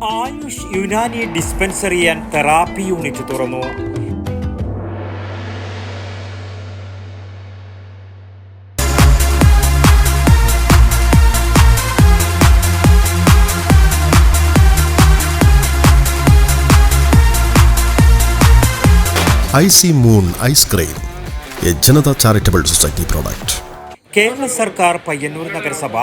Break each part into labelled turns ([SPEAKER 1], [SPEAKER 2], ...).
[SPEAKER 1] Ayush Unani dispensary and therapy unit തുറന്നു.
[SPEAKER 2] Icy moon ice cream, A Janata charitable society product.
[SPEAKER 1] Kerala സർക്കാർ പയ്യന്നൂർ നഗരസഭ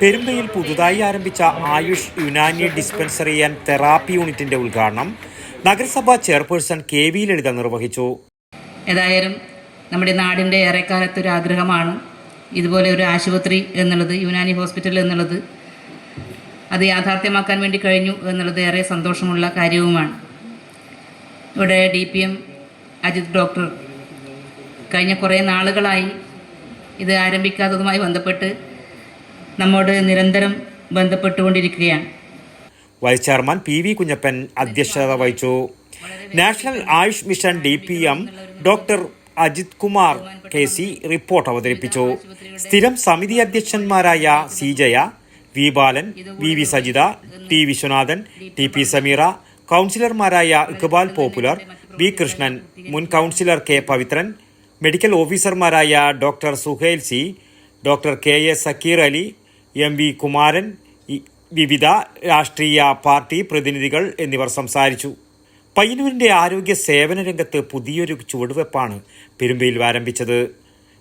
[SPEAKER 1] പെരുമ്പയിൽ പുതുതായി ആരംഭിച്ച Ayush Unani dispensary and therapy യൂണിറ്റിന്റെ ഉദ്ഘാടനം നഗരസഭാ ചെയർപേഴ്സൺ KV ലളിത നിർവഹിച്ചു.
[SPEAKER 3] ഏതായാലും നമ്മുടെ നാടിൻ്റെ ഏറെക്കാലത്തൊരു ആഗ്രഹമാണ് ഇതുപോലെ ഒരു ആശുപത്രി എന്നുള്ളത്, യുനാനി ഹോസ്പിറ്റൽ എന്നുള്ളത്. അത് യാഥാർത്ഥ്യമാക്കാൻ വേണ്ടി കഴിഞ്ഞു എന്നുള്ളത് ഏറെ സന്തോഷമുള്ള കാര്യവുമാണ്. ഇവിടെ DPM അജിത് ഡോക്ടർ കഴിഞ്ഞ കുറേ നാളുകളായി ഇത് ആരംഭിക്കാത്തതുമായി ബന്ധപ്പെട്ട് നമ്മോട് നിരന്തരം ബന്ധപ്പെട്ടുകൊണ്ടിരിക്കുകയാണ്.
[SPEAKER 1] വൈസ് ചെയർമാൻ PV കുഞ്ഞപ്പൻ അധ്യക്ഷത വഹിച്ചു. National AYUSH mission DPM doctor Ajith Kumar KC report അവതരിപ്പിച്ചു. സ്ഥിരം സമിതി അധ്യക്ഷന്മാരായ C ജയ, V ബാലൻ, VV Sajitha, T Viswanathan, TP Sameera, കൗൺസിലർമാരായ ഇക്ബാൽ പോപ്പുലർ, B കൃഷ്ണൻ, മുൻ കൗൺസിലർ K പവിത്രൻ, മെഡിക്കൽ ഓഫീസർമാരായ doctor Suhail C, doctor KA Zakir Ali, MV Kumaran, വിവിധ രാഷ്ട്രീയ പാർട്ടി പ്രതിനിധികൾ എന്നിവർ സംസാരിച്ചു. പയ്യന്നൂരിൻ്റെ ആരോഗ്യ സേവന രംഗത്ത് പുതിയൊരു ചുവടുവെപ്പാണ് പെരുമ്പയിൽ ആരംഭിച്ചത്.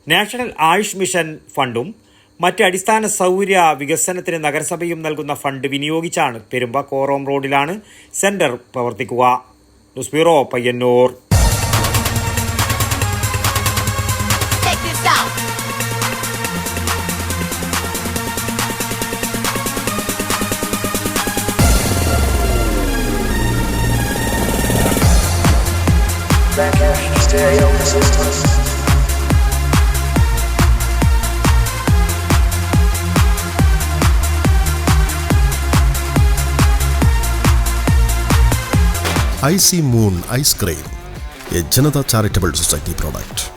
[SPEAKER 1] നാഷണൽ ആയുഷ് മിഷൻ ഫണ്ടും മറ്റ് അടിസ്ഥാന സൗകര്യ വികസനത്തിന് നഗരസഭയും നൽകുന്ന ഫണ്ട് വിനിയോഗിച്ചാണ് പെരുമ്പ കോറോം റോഡിലാണ് സെന്റർ പ്രവർത്തിക്കുക. News bureau, Payyanur.
[SPEAKER 2] Icy moon ice cream, A Janata charitable society product.